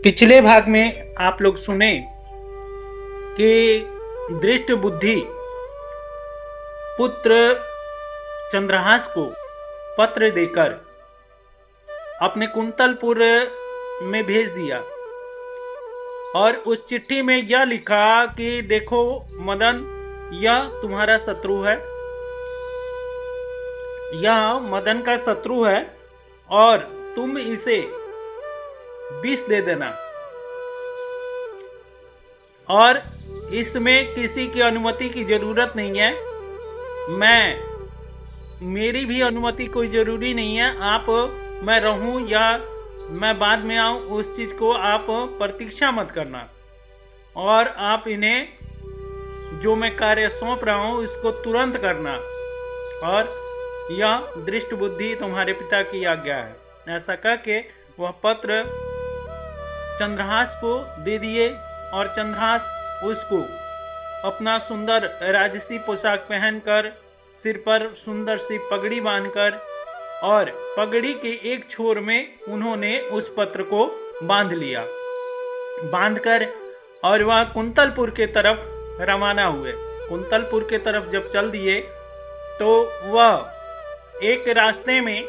पिछले भाग में आप लोग सुने कि दृष्ट बुद्धि पुत्र चंद्रहास को पत्र देकर अपने कुंतलपुर में भेज दिया और उस चिट्ठी में यह लिखा कि देखो मदन, यह तुम्हारा शत्रु है, यह मदन का शत्रु है और तुम इसे विष दे देना और इसमें किसी की अनुमति की जरूरत नहीं है। मेरी भी अनुमति कोई ज़रूरी नहीं है। आप मैं रहूं या मैं बाद में आऊं, उस चीज़ को आप प्रतीक्षा मत करना और आप इन्हें जो मैं कार्य सौंप रहा हूं इसको तुरंत करना और यह दृष्ट बुद्धि तुम्हारे पिता की आज्ञा है। ऐसा कह के वह पत्र चंद्रहास को दे दिए और चंद्रहास उसको अपना सुंदर राजसी पोशाक पहनकर, सिर पर सुंदर सी पगड़ी बांधकर और पगड़ी के एक छोर में उन्होंने उस पत्र को बांधकर और वह कुंतलपुर के तरफ रवाना हुए। कुंतलपुर के तरफ जब चल दिए तो वह एक रास्ते में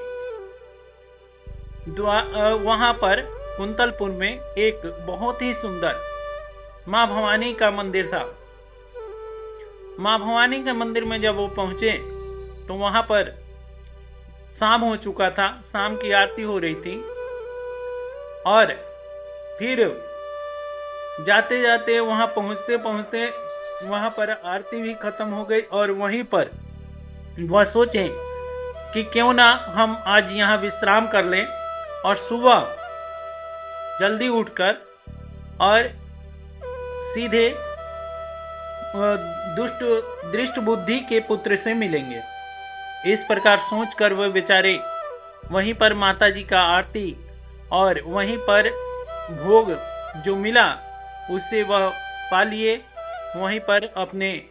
वहाँ पर कुंतलपुर में एक बहुत ही सुंदर माँ भवानी का मंदिर था। माँ भवानी के मंदिर में जब वो पहुँचे तो वहाँ पर शाम हो चुका था, शाम की आरती हो रही थी और फिर जाते जाते वहाँ पहुँचते वहाँ पर आरती भी खत्म हो गई और वहीं पर वह सोचे कि क्यों ना हम आज यहाँ विश्राम कर लें और सुबह जल्दी उठकर और सीधे दृष्ट बुद्धि के पुत्र से मिलेंगे। इस प्रकार सोचकर वह बेचारे वहीं पर माताजी का आरती और वहीं पर भोग जो मिला उससे वह पा लिए। वहीं पर अपने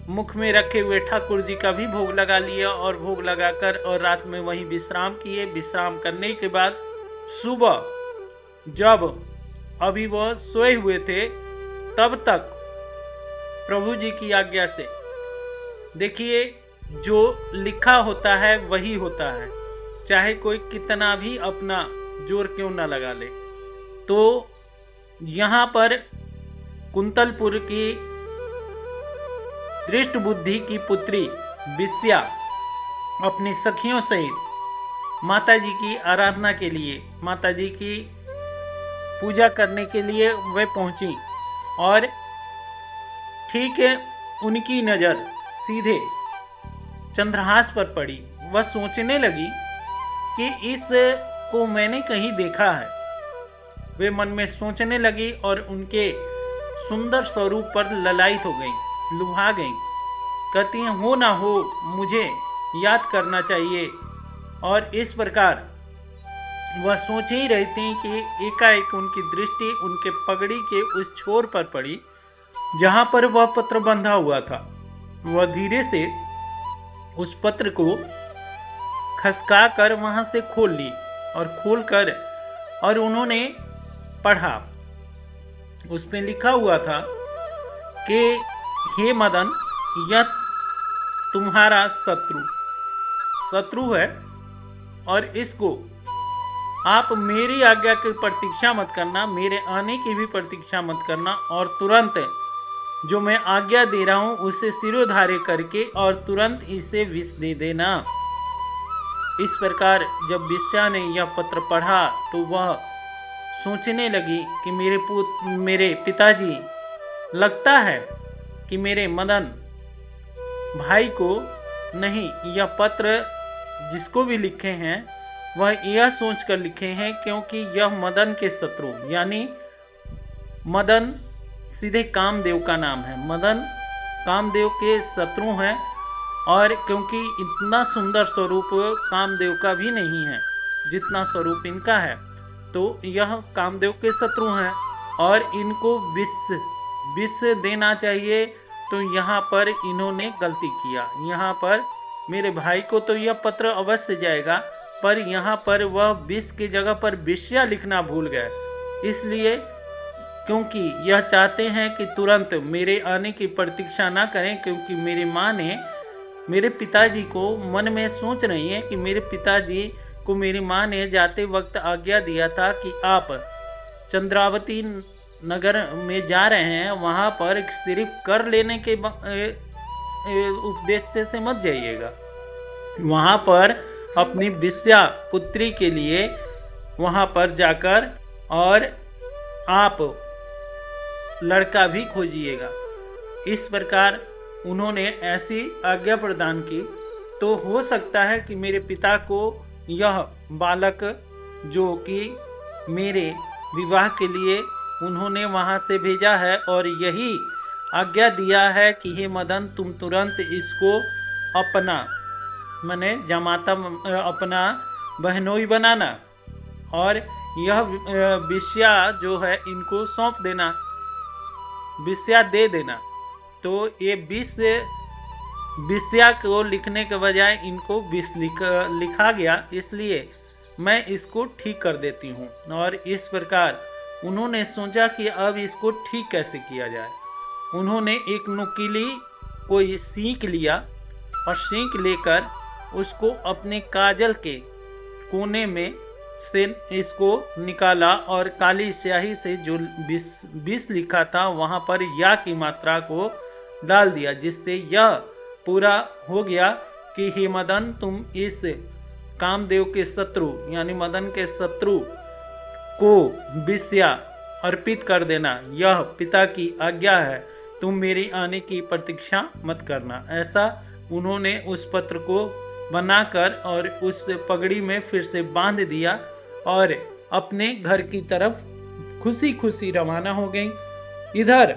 मुख में रखे हुए ठाकुर जी का भी भोग लगा लिया और भोग लगाकर और रात में वहीं विश्राम किए। विश्राम करने के बाद सुबह जब अभी वह सोए हुए थे तब तक प्रभु जी की आज्ञा से, देखिए जो लिखा होता है वही होता है, चाहे कोई कितना भी अपना जोर क्यों ना लगा ले। तो यहाँ पर कुंतलपुर की दृष्ट बुद्धि की पुत्री विश्या अपनी सखियों सहित माताजी की आराधना के लिए, माताजी की पूजा करने के लिए वे पहुंची और ठीक उनकी नज़र सीधे चंद्रहास पर पड़ी। वह सोचने लगी कि इस को मैंने कहीं देखा है। वे मन में सोचने लगी और उनके सुंदर स्वरूप पर ललायित हो गई, लुभा गई। कहती हैं हो ना हो मुझे याद करना चाहिए। और इस प्रकार वह सोच ही रही थी कि एकाएक उनकी दृष्टि उनके पगड़ी के उस छोर पर पड़ी जहाँ पर वह पत्र बंधा हुआ था। वह धीरे से उस पत्र को खसका कर वहाँ से खोल ली और खोलकर और उन्होंने पढ़ा। उसमें लिखा हुआ था कि हे मदन, यह तुम्हारा शत्रु है और इसको आप मेरी आज्ञा की प्रतीक्षा मत करना, मेरे आने की भी प्रतीक्षा मत करना और तुरंत जो मैं आज्ञा दे रहा हूँ उसे सिरोधार्य करके और तुरंत इसे विष दे देना। इस प्रकार जब विश्या ने यह पत्र पढ़ा तो वह सोचने लगी कि मेरे पिताजी लगता है कि मेरे मदन भाई को नहीं, यह पत्र जिसको भी लिखे हैं वह यह सोचकर लिखे हैं क्योंकि यह मदन के शत्रु, यानी मदन सीधे कामदेव का नाम है। मदन कामदेव के शत्रु हैं और क्योंकि इतना सुंदर स्वरूप कामदेव का भी नहीं है जितना स्वरूप इनका है, तो यह कामदेव के शत्रु हैं और इनको विष देना चाहिए। तो यहाँ पर इन्होंने गलती किया। यहाँ पर मेरे भाई को तो यह पत्र अवश्य जाएगा, पर यहाँ पर वह विष की जगह पर विश्या लिखना भूल गए। इसलिए क्योंकि यह चाहते हैं कि तुरंत मेरे आने की प्रतीक्षा ना करें, क्योंकि मेरी माँ ने मेरे पिताजी को मन में सोच रही है कि मेरे पिताजी को मेरी माँ ने जाते वक्त आज्ञा दिया था कि आप चंद्रावती नगर में जा रहे हैं, वहाँ पर सिर्फ कर लेने के उद्देश्य से मत जाइएगा, वहाँ पर अपनी विद्या पुत्री के लिए वहाँ पर जाकर और आप लड़का भी खोजिएगा। इस प्रकार उन्होंने ऐसी आज्ञा प्रदान की। तो हो सकता है कि मेरे पिता को यह बालक जो कि मेरे विवाह के लिए उन्होंने वहाँ से भेजा है और यही आज्ञा दिया है कि हे मदन, तुम तुरंत इसको अपना माने जमाता अपना बहनोई बनाना और यह विषया जो है इनको सौंप देना, विषया दे देना। तो ये विषया को लिखने के बजाय इनको विष लिखा गया, इसलिए मैं इसको ठीक कर देती हूँ। और इस प्रकार उन्होंने सोचा कि अब इसको ठीक कैसे किया जाए। उन्होंने एक नुकीली कोई सीख लिया और सीख लेकर उसको अपने काजल के कोने में से इसको निकाला और काली स्याही से जो विष लिखा था वहाँ पर या की मात्रा को डाल दिया, जिससे यह पूरा हो गया कि हे मदन, तुम इस कामदेव के शत्रु यानी मदन के शत्रु को विषया अर्पित कर देना, यह पिता की आज्ञा है, तुम मेरी आने की प्रतीक्षा मत करना। ऐसा उन्होंने उस पत्र को बनाकर और उस पगड़ी में फिर से बांध दिया और अपने घर की तरफ खुशी खुशी रवाना हो गई। इधर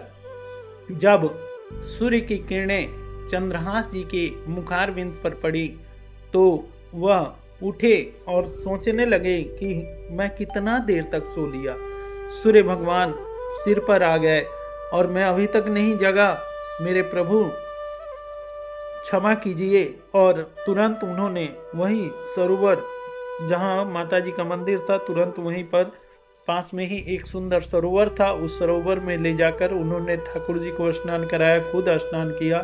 जब सूर्य की किरणें चंद्रहास जी के मुखारविंद पर पड़ी तो वह उठे और सोचने लगे कि मैं कितना देर तक सो लिया। सूर्य भगवान सिर पर आ गए और मैं अभी तक नहीं जगा, मेरे प्रभु क्षमा कीजिए। और तुरंत उन्होंने वही सरोवर जहाँ माताजी का मंदिर था, तुरंत वहीं पर पास में ही एक सुंदर सरोवर था, उस सरोवर में ले जाकर उन्होंने ठाकुर जी को स्नान कराया, खुद स्नान किया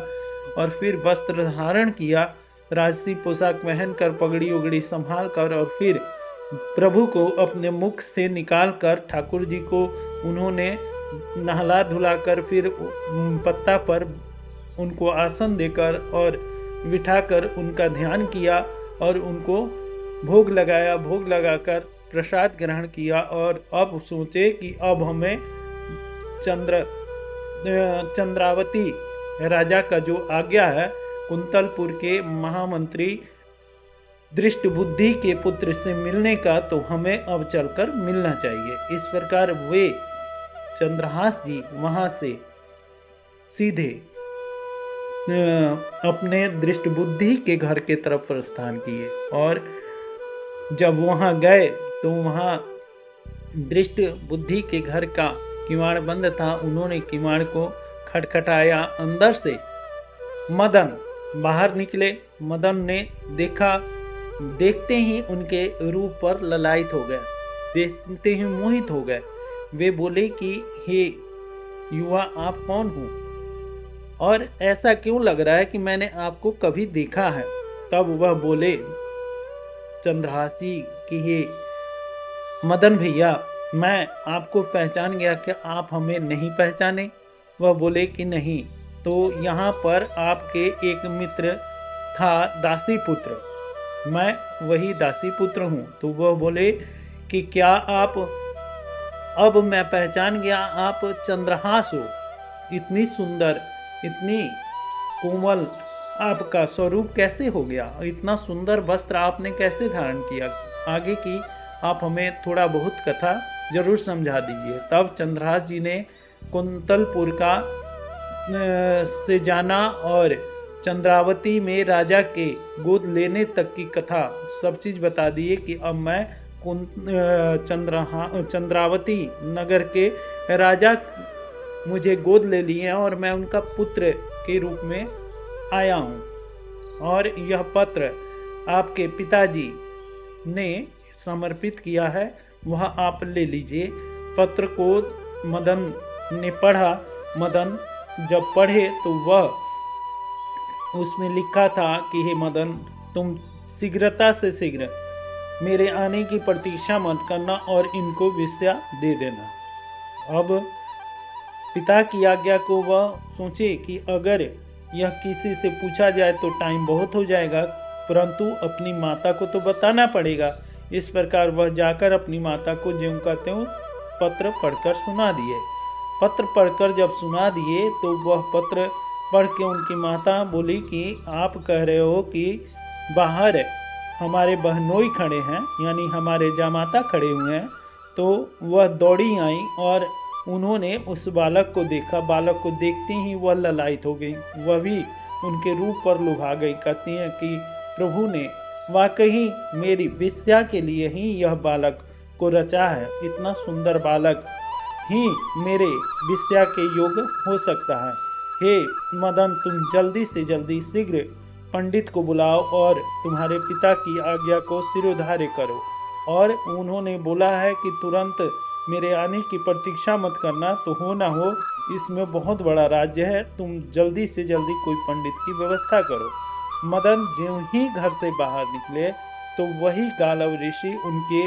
और फिर वस्त्र धारण किया, राजसी पोशाक पहनकर पगड़ी उगड़ी संभाल कर, और फिर प्रभु को अपने मुख से निकाल कर ठाकुर जी को उन्होंने नहला धुलाकर फिर पत्ता पर उनको आसन देकर और बिठाकर उनका ध्यान किया और उनको भोग लगाया। भोग लगाकर प्रसाद ग्रहण किया और अब सोचे कि अब हमें चंद्रावती राजा का जो आज्ञा है कुंतलपुर के महामंत्री दृष्टबुद्धि के पुत्र से मिलने का, तो हमें अब चलकर मिलना चाहिए। इस प्रकार वे चंद्रहास जी वहाँ से सीधे अपने दृष्टबुद्धि के घर के तरफ प्रस्थान किए और जब वहाँ गए तो वहाँ दृष्ट बुद्धि के घर का किवाड़ बंद था। उन्होंने किवाड़ को खटखटाया, अंदर से मदन बाहर निकले। मदन ने देखा, देखते ही उनके रूप पर ललायित हो गए, देखते ही मोहित हो गए। वे बोले कि हे युवा, आप कौन हो और ऐसा क्यों लग रहा है कि मैंने आपको कभी देखा है। तब वह बोले चंद्रहास जी कि हे मदन भैया, मैं आपको पहचान गया, कि आप हमें नहीं पहचाने। वह बोले कि नहीं। तो यहाँ पर आपके एक मित्र था दासी पुत्र, मैं वही दासी पुत्र हूँ। तो वह बोले कि क्या आप, अब मैं पहचान गया, आप चंद्रहास हो। इतनी सुंदर, इतनी कोमल आपका स्वरूप कैसे हो गया, इतना सुंदर वस्त्र आपने कैसे धारण किया। आगे की आप हमें थोड़ा बहुत कथा जरूर समझा दीजिए। तब चंद्रहास जी ने कुंतलपुर का से जाना और चंद्रावती में राजा के गोद लेने तक की कथा सब चीज़ बता दिए कि अब मैं चंद्रावती नगर के राजा मुझे गोद ले लिए और मैं उनका पुत्र के रूप में आया हूँ और यह पत्र आपके पिताजी ने समर्पित किया है, वह आप ले लीजिए। पत्र को मदन ने पढ़ा। मदन जब पढ़े तो वह उसमें लिखा था कि हे मदन, तुम शीघ्रता से शीघ्र मेरे आने की प्रतीक्षा मत करना और इनको वेश्या दे देना। अब पिता की आज्ञा को वह सोचे कि अगर यह किसी से पूछा जाए तो टाइम बहुत हो जाएगा, परंतु अपनी माता को तो बताना पड़ेगा। इस प्रकार वह जाकर अपनी माता को ज्यों का त्यों पत्र पढ़कर सुना दिए। पत्र पढ़कर जब सुना दिए तो वह पत्र पढ़ के उनकी माता बोली कि आप कह रहे हो कि बाहर हमारे बहनोई खड़े हैं, यानी हमारे जामाता खड़े हुए हैं। तो वह दौड़ी आई और उन्होंने उस बालक को देखा। बालक को देखते ही वह ललायित हो गई, वह भी उनके रूप पर लुभा गई। कहती हैं कि प्रभु ने वाकई मेरी वेश्या के लिए ही यह बालक को रचा है। इतना सुंदर बालक ही मेरे वेश्या के योग हो सकता है। हे मदन, तुम जल्दी से जल्दी शीघ्र पंडित को बुलाओ और तुम्हारे पिता की आज्ञा को सिरोधार्य करो। और उन्होंने बोला है कि तुरंत मेरे आने की प्रतीक्षा मत करना, तो हो ना हो इसमें बहुत बड़ा राज्य है, तुम जल्दी से जल्दी कोई पंडित की व्यवस्था करो। मदन ज्यों ही घर से बाहर निकले तो वही गालव ऋषि उनके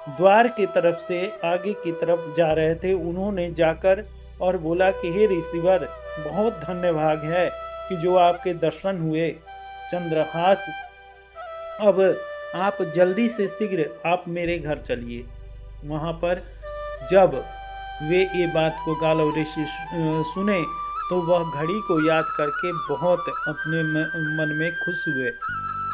द्वार की तरफ से आगे की तरफ जा रहे थे। उन्होंने जाकर और बोला कि हे ऋषिवर, बहुत धन्यवाद है कि जो आपके दर्शन हुए। चंद्रहास, अब आप जल्दी से शीघ्र आप मेरे घर चलिए। वहाँ पर जब वे ये बात को गालव ऋषि सुने तो वह घड़ी को याद करके बहुत अपने मन में खुश हुए,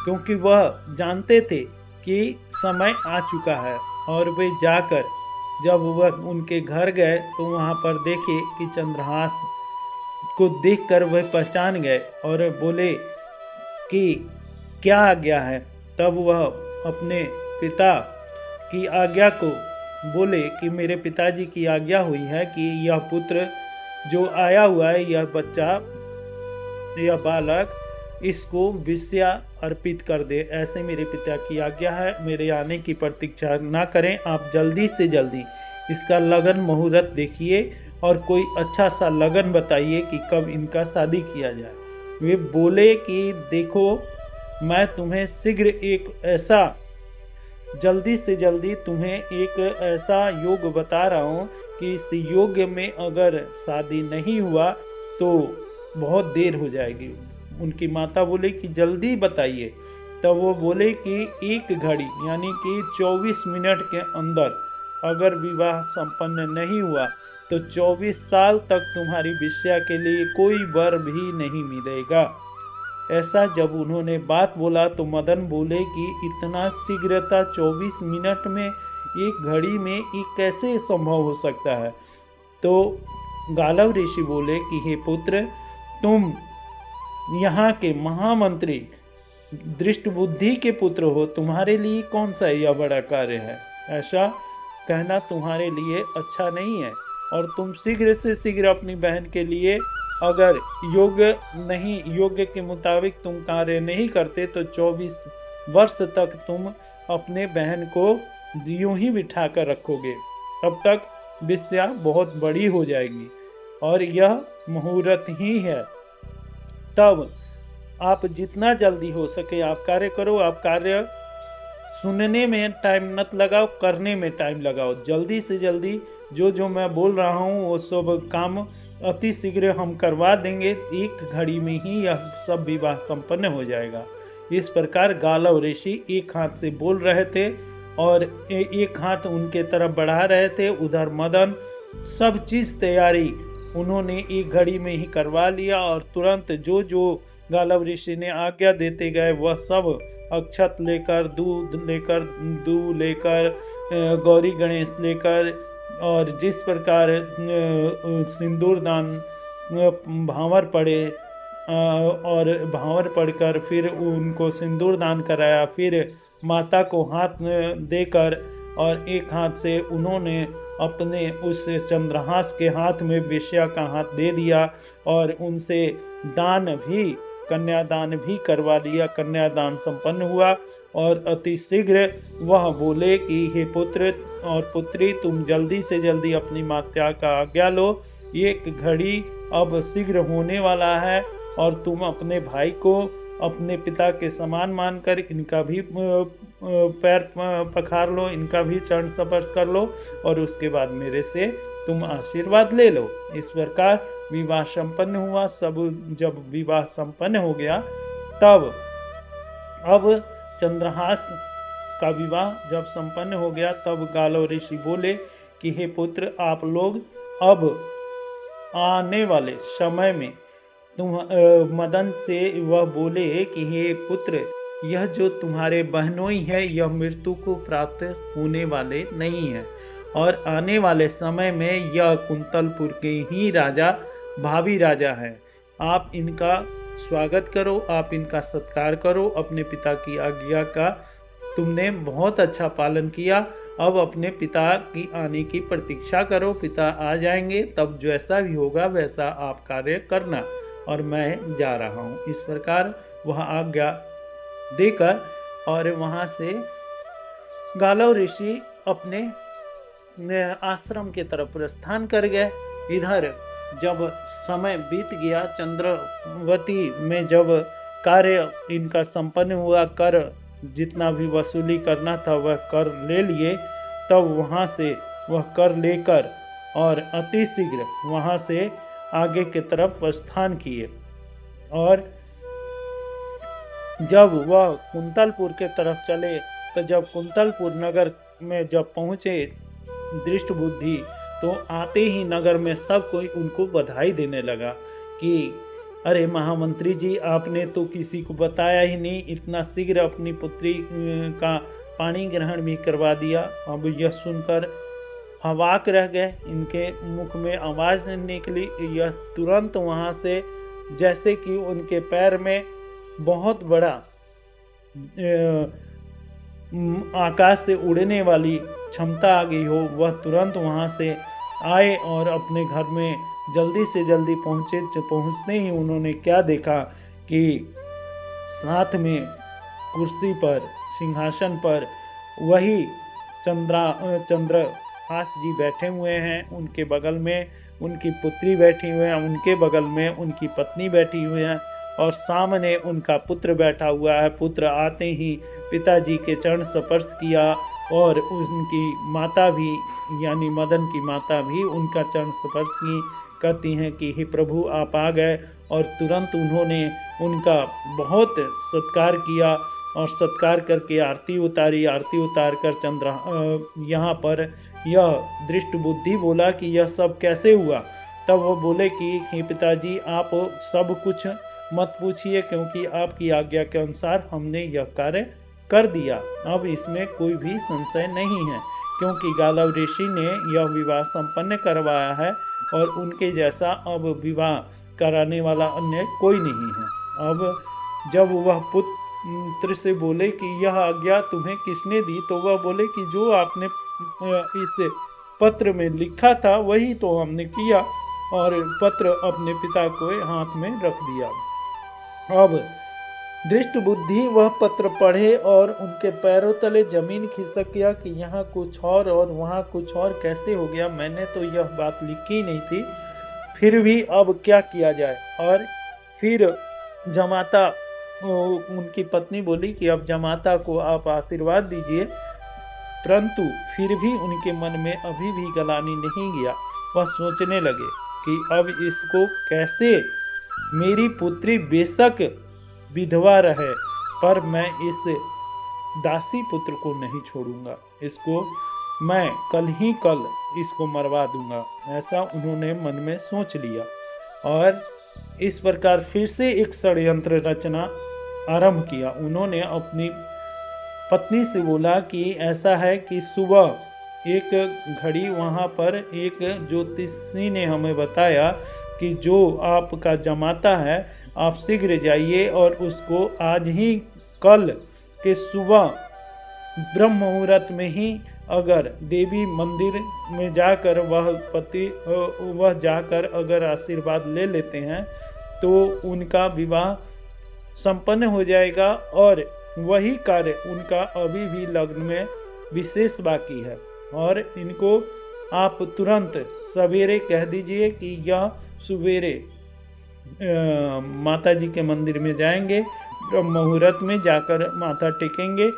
क्योंकि वह जानते थे कि समय आ चुका है। और वे जाकर जब वह उनके घर गए तो वहाँ पर देखे कि चंद्रहास को देखकर वह पहचान गए और बोले कि क्या आज्ञा है। तब वह अपने पिता की आज्ञा को बोले कि मेरे पिताजी की आज्ञा हुई है कि यह पुत्र जो आया हुआ है, यह बच्चा, यह बालक, इसको वेश्या अर्पित कर दे, ऐसे मेरे पिता की आज्ञा है। मेरे आने की प्रतीक्षा ना करें, आप जल्दी से जल्दी इसका लगन मुहूर्त देखिए और कोई अच्छा सा लगन बताइए कि कब इनका शादी किया जाए। वे बोले कि देखो, मैं तुम्हें शीघ्र एक ऐसा जल्दी से जल्दी तुम्हें एक ऐसा योग बता रहा हूँ कि इस योग में अगर शादी नहीं हुआ तो बहुत देर हो जाएगी। उनकी माता बोले कि जल्दी बताइए। तब वो बोले कि एक घड़ी यानी कि 24 मिनट के अंदर अगर विवाह संपन्न नहीं हुआ तो 24 साल तक तुम्हारी वेश्या के लिए कोई वर भी नहीं मिलेगा। ऐसा जब उन्होंने बात बोला तो मदन बोले कि इतना शीघ्रता 24 मिनट में, एक घड़ी में, ये कैसे संभव हो सकता है। तो गालव ऋषि बोले कि हे पुत्र, तुम यहाँ के महामंत्री दृष्ट बुद्धि के पुत्र हो, तुम्हारे लिए कौन सा यह बड़ा कार्य है। ऐसा कहना तुम्हारे लिए अच्छा नहीं है और तुम शीघ्र से शीघ्र अपनी बहन के लिए अगर योग्य के मुताबिक तुम कार्य नहीं करते तो 24 वर्ष तक तुम अपने बहन को यूं ही बिठा कर रखोगे, तब तक वेश्या बहुत बड़ी हो जाएगी और यह मुहूर्त ही है। तब आप जितना जल्दी हो सके आप कार्य करो। आप कार्य सुनने में टाइम मत लगाओ, करने में टाइम लगाओ। जल्दी से जल्दी जो मैं बोल रहा हूँ वो सब काम अति शीघ्र हम करवा देंगे, एक घड़ी में ही यह सब विवाह संपन्न हो जाएगा। इस प्रकार गालव ऋषि एक हाथ से बोल रहे थे और एक हाथ उनके तरफ बढ़ा रहे थे। उधर मदन सब चीज़ तैयारी उन्होंने एक घड़ी में ही करवा लिया और तुरंत जो गालव ऋषि ने आज्ञा देते गए वह सब अक्षत लेकर, दूध लेकर, गौरी गणेश लेकर और जिस प्रकार सिंदूर दान भांवर पड़े और भांवर पढ़कर फिर उनको सिंदूर दान कराया, फिर माता को हाथ देकर और एक हाथ से उन्होंने अपने उस चंद्रहास के हाथ में वेश्या का हाथ दे दिया और उनसे दान भी कन्यादान भी करवा लिया। कन्यादान संपन्न हुआ और अति शीघ्र वह बोले कि हे पुत्र और पुत्री, तुम जल्दी से जल्दी अपनी माता का आज्ञा लो। ये घड़ी अब शीघ्र होने वाला है और तुम अपने भाई को अपने पिता के समान मानकर इनका भी पैर पखार लो, इनका भी चरण स्पर्श कर लो और उसके बाद मेरे से तुम आशीर्वाद ले लो। इस प्रकार विवाह संपन्न हुआ। सब जब विवाह संपन्न हो गया तब अब चंद्रहास का विवाह जब संपन्न हो गया तब गालव ऋषि बोले कि हे पुत्र, आप लोग अब आने वाले समय में तुम मदन से वह बोले कि हे पुत्र, यह जो तुम्हारे बहनोई है यह मृत्यु को प्राप्त होने वाले नहीं है और आने वाले समय में यह कुंतलपुर के ही राजा भावी राजा हैं। आप इनका स्वागत करो, आप इनका सत्कार करो। अपने पिता की आज्ञा का तुमने बहुत अच्छा पालन किया। अब अपने पिता की आने की प्रतीक्षा करो। पिता आ जाएंगे तब जैसा भी होगा वैसा आप कार्य करना और मैं जा रहा हूँ। इस प्रकार वह आज्ञा देकर और वहाँ से गालव ऋषि अपने आश्रम के तरफ प्रस्थान कर गए। इधर जब समय बीत गया, चंद्रवती में जब कार्य इनका संपन्न हुआ, कर जितना भी वसूली करना था वह कर ले लिए, तब वहाँ से वह कर लेकर और अति शीघ्र वहाँ से आगे की तरफ प्रस्थान किए। और जब वह कुंतलपुर के तरफ चले तो जब कुंतलपुर नगर में जब पहुँचे दृष्टबुद्धि, तो आते ही नगर में सब कोई उनको बधाई देने लगा कि अरे महामंत्री जी, आपने तो किसी को बताया ही नहीं, इतना शीघ्र अपनी पुत्री का पाणी ग्रहण भी करवा दिया। अब यह सुनकर अवाक रह गए, इनके मुख में आवाज़ नहीं निकली। यह तुरंत वहाँ से जैसे कि उनके पैर में बहुत बड़ा आकाश से उड़ने वाली क्षमता आ गई हो, वह तुरंत वहाँ से आए और अपने घर में जल्दी से जल्दी पहुँचे। पहुँचते ही उन्होंने क्या देखा कि साथ में कुर्सी पर, सिंहासन पर वही चंद्रहास जी बैठे हुए हैं। उनके बगल में उनकी पुत्री बैठी हुई है, उनके बगल में उनकी पत्नी बैठी हुई है और सामने उनका पुत्र बैठा हुआ है। पुत्र आते ही पिताजी के चरण स्पर्श किया और उनकी माता भी, यानी मदन की माता भी उनका चरण स्पर्श की। कहती हैं कि हे प्रभु, आप आ गए। और तुरंत उन्होंने उनका बहुत सत्कार किया और सत्कार करके आरती उतारी। आरती उतार कर यहाँ पर यह दृष्टबुद्धि बोला कि यह सब कैसे हुआ। तब वो बोले कि हे पिताजी, आप सब कुछ मत पूछिए, क्योंकि आपकी आज्ञा के अनुसार हमने यह कार्य कर दिया। अब इसमें कोई भी संशय नहीं है, क्योंकि गालव ऋषि ने यह विवाह संपन्न करवाया है और उनके जैसा अब विवाह कराने वाला अन्य कोई नहीं है। अब जब वह पुत्र से बोले कि यह आज्ञा तुम्हें किसने दी, तो वह बोले कि जो आपने इस पत्र में लिखा था वही तो हमने किया, और पत्र अपने पिता को हाथ में रख दिया। अब दृष्टबुद्धि वह पत्र पढ़े और उनके पैरों तले जमीन खिसक गया कि यहाँ कुछ और वहाँ कुछ और कैसे हो गया। मैंने तो यह बात लिखी नहीं थी, फिर भी अब क्या किया जाए। और फिर जमाता, उनकी पत्नी बोली कि अब जमाता को आप आशीर्वाद दीजिए, परंतु फिर भी उनके मन में अभी भी गलानी नहीं गया। वह सोचने लगे कि अब इसको कैसे, मेरी पुत्री बेशक विधवा रहे पर मैं इस दासी पुत्र को नहीं छोड़ूंगा, इसको मैं कल इसको मरवा दूंगा। ऐसा उन्होंने मन में सोच लिया और इस प्रकार फिर से एक षड्यंत्र रचना आरंभ किया। उन्होंने अपनी पत्नी से बोला कि ऐसा है कि सुबह एक घड़ी वहाँ पर एक ज्योतिषी ने हमें बताया कि जो आपका जमाता है आप शीघ्र जाइए और उसको आज ही कल के सुबह ब्रह्म मुहूर्त में ही अगर देवी मंदिर में जाकर वह जाकर अगर आशीर्वाद ले लेते हैं तो उनका विवाह संपन्न हो जाएगा और वही कार्य उनका अभी भी लग्न में विशेष बाकी है। और इनको आप तुरंत सवेरे कह दीजिए कि यह सवेरे माता जी के मंदिर में जाएंगे, ब्रह्म मुहूर्त में जाकर माथा टेकेंगे।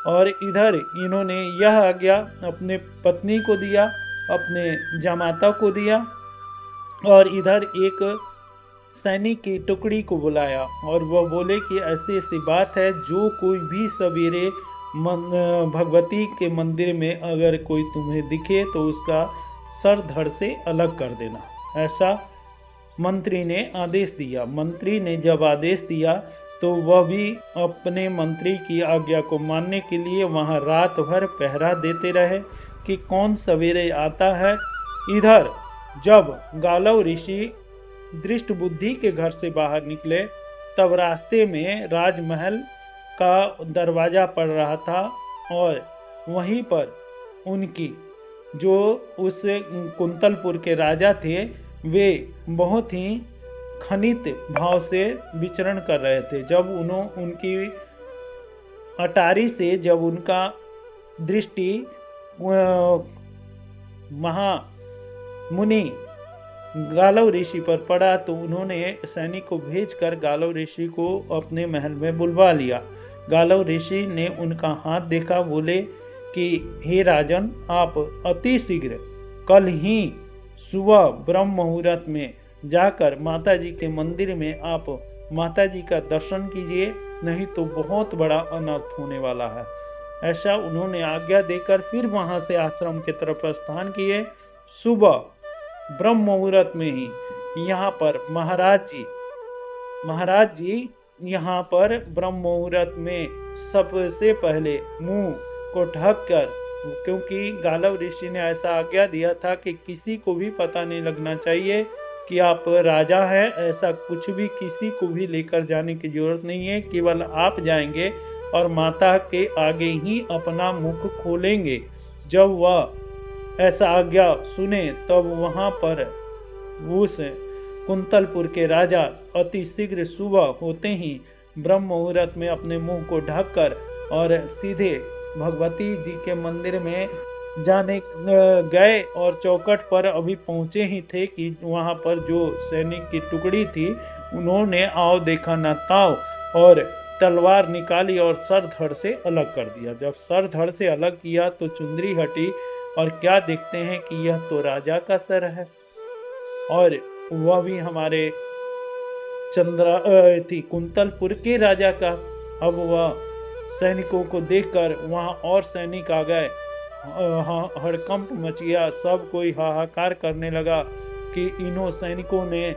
और इधर इन्होंने यह आज्ञा अपने पत्नी को दिया, अपने जामाता को दिया, और इधर एक सैनिक की टुकड़ी को बुलाया और वह बोले कि ऐसी ऐसी बात है, जो कोई भी सवेरे भगवती के मंदिर में अगर कोई तुम्हें दिखे तो उसका सर धड़ से अलग कर देना। ऐसा मंत्री ने आदेश दिया। मंत्री ने जब आदेश दिया तो वह भी अपने मंत्री की आज्ञा को मानने के लिए वहाँ रात भर पहरा देते रहे कि कौन सवेरे आता है। इधर जब गालव ऋषि दृष्ट बुद्धि के घर से बाहर निकले तब रास्ते में राजमहल का दरवाज़ा पड़ रहा था और वहीं पर उनकी जो उस कुंतलपुर के राजा थे वे बहुत ही खनित भाव से विचरण कर रहे थे। जब उनकी अटारी से जब उनका दृष्टि महामुनि गालव ऋषि पर पड़ा तो उन्होंने सैनिक को भेजकर गालव ऋषि को अपने महल में बुलवा लिया। गालव ऋषि ने उनका हाथ देखा, बोले कि हे राजन, आप अति शीघ्र कल ही सुबह ब्रह्म मुहूर्त में जाकर माता जी के मंदिर में आप माता जी का दर्शन कीजिए, नहीं तो बहुत बड़ा अनर्थ होने वाला है। ऐसा उन्होंने आज्ञा देकर फिर वहाँ से आश्रम की तरफ प्रस्थान किए। सुबह ब्रह्म मुहूर्त में ही यहाँ पर महाराज जी यहाँ पर ब्रह्म मुहूर्त में सबसे पहले मुंह को ढककर, क्योंकि गालव ऋषि ने ऐसा आज्ञा दिया था कि किसी को भी पता नहीं लगना चाहिए कि आप राजा हैं, ऐसा कुछ भी किसी को भी लेकर जाने की जरूरत नहीं है, केवल आप जाएंगे और माता के आगे ही अपना मुख खोलेंगे। जब वह ऐसा आज्ञा सुने तब वहाँ पर उस कुंतलपुर के राजा अति शीघ्र सुबह होते ही ब्रह्म मुहूर्त में अपने मुंह को ढककर और सीधे भगवती जी के मंदिर में जाने गए और चौखट पर अभी पहुँचे ही थे कि वहाँ पर जो सैनिक की टुकड़ी थी उन्होंने आओ देखा न ताओ और तलवार निकाली और सर धड़ से अलग कर दिया। जब सर धड़ से अलग किया तो चुंदरी हटी और क्या देखते हैं कि यह तो राजा का सर है, और वह भी हमारे कुंतलपुर के राजा का। अब वह सैनिकों को देखकर वहाँ और सैनिक आ गए, हड़कंप मच गया, सब कोई हाहाकार करने लगा कि इन्हों सैनिकों ने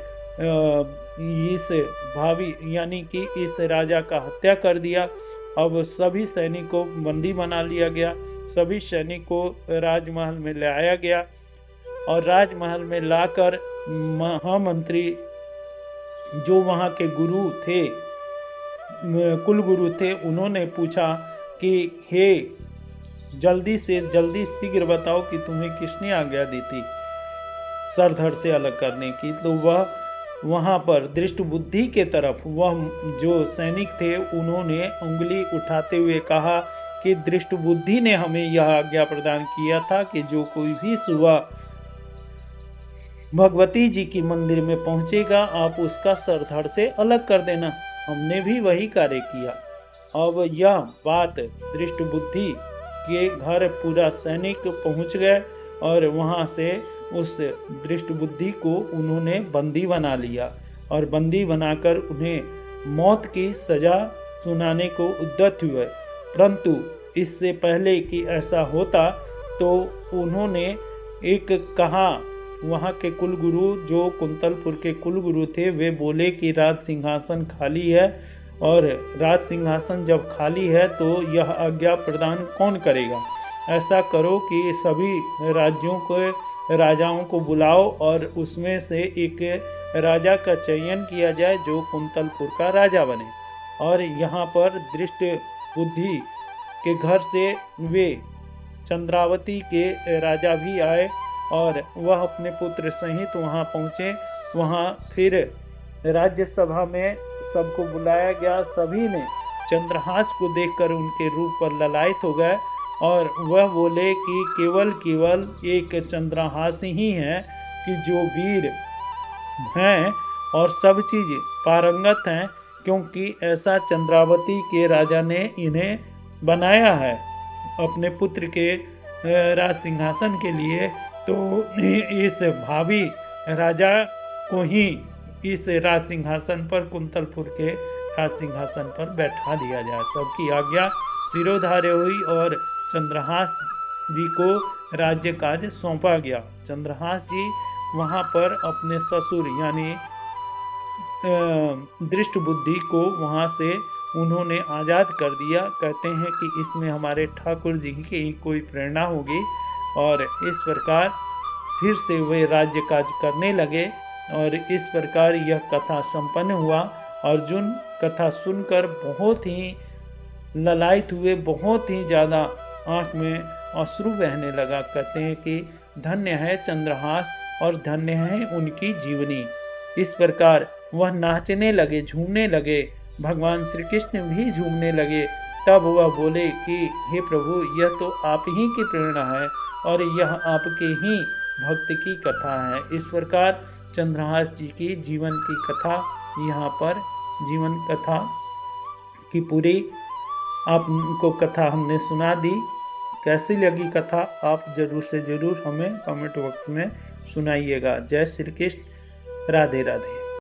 इस भावी यानी कि इस राजा का हत्या कर दिया। अब सभी सैनिकों को बंदी बना लिया गया, सभी सैनिकों को राजमहल में ले आया गया और राजमहल में लाकर महामंत्री जो वहाँ के गुरु थे, कुल गुरु थे, उन्होंने पूछा कि हे जल्दी से जल्दी शीघ्र बताओ कि तुम्हें किसने आज्ञा दी थी सर धड़ से अलग करने की। तो वह वहाँ पर दृष्ट बुद्धि के तरफ वह जो सैनिक थे उन्होंने उंगली उठाते हुए कहा कि दृष्ट बुद्धि ने हमें यह आज्ञा प्रदान किया था कि जो कोई भी सुबह भगवती जी की मंदिर में पहुँचेगा आप उसका सर धड़ से अलग कर देना। हमने भी वही कार्य किया। अब यह बात दृष्ट बुद्धि के घर पूरा सैनिक पहुँच गए और वहाँ से उस दृष्ट बुद्धि को उन्होंने बंदी बना लिया और बंदी बनाकर उन्हें मौत की सज़ा सुनाने को उद्यत हुए। परंतु इससे पहले कि ऐसा होता तो उन्होंने एक कहा, वहाँ के कुलगुरु जो कुंतलपुर के कुलगुरु थे वे बोले कि राज सिंहासन खाली है और राज सिंहासन जब खाली है तो यह आज्ञा प्रदान कौन करेगा। ऐसा करो कि सभी राज्यों को राजाओं को बुलाओ और उसमें से एक राजा का चयन किया जाए जो कुंतलपुर का राजा बने। और यहाँ पर दृष्ट बुद्धि के घर से वे चंद्रावती के राजा भी आए और वह अपने पुत्र सहित वहाँ पहुँचे। वहाँ फिर राज्यसभा में सबको बुलाया गया। सभी ने चंद्रहास को देखकर उनके रूप पर ललायत हो गए और वह बोले कि केवल एक चंद्रहास ही है कि जो वीर हैं और सब चीज पारंगत हैं, क्योंकि ऐसा चंद्रावती के राजा ने इन्हें बनाया है अपने पुत्र के राज सिंहासन के लिए। तो इस भावी राजा को ही इस राज सिंहासन पर, कुंतलपुर के राज सिंहासन पर बैठा दिया जाए। सबकी आज्ञा सिरोधार्य हुई और चंद्रहास जी को राज्य काज सौंपा गया। चंद्रहास जी वहाँ पर अपने ससुर यानी दृष्ट बुद्धि को वहाँ से उन्होंने आज़ाद कर दिया। कहते हैं कि इसमें हमारे ठाकुर जी की कोई प्रेरणा होगी और इस प्रकार फिर से वे राज्य काज करने लगे और इस प्रकार यह कथा संपन्न हुआ। अर्जुन कथा सुनकर बहुत ही ललायत हुए, बहुत ही ज़्यादा आँख में अश्रु बहने लगा। कहते हैं कि धन्य है चंद्रहास और धन्य है उनकी जीवनी। इस प्रकार वह नाचने लगे, झूमने लगे, भगवान श्री कृष्ण भी झूमने लगे। तब वह बोले कि हे प्रभु, यह तो आप ही की प्रेरणा है और यह आपके ही भक्त की कथा है। इस प्रकार चंद्रहास जी की जीवन की कथा यहाँ पर, जीवन कथा की पूरी आपको कथा हमने सुना दी। कैसी लगी कथा आप ज़रूर से ज़रूर हमें कमेंट बॉक्स में सुनाइएगा। जय श्री कृष्ण, राधे राधे।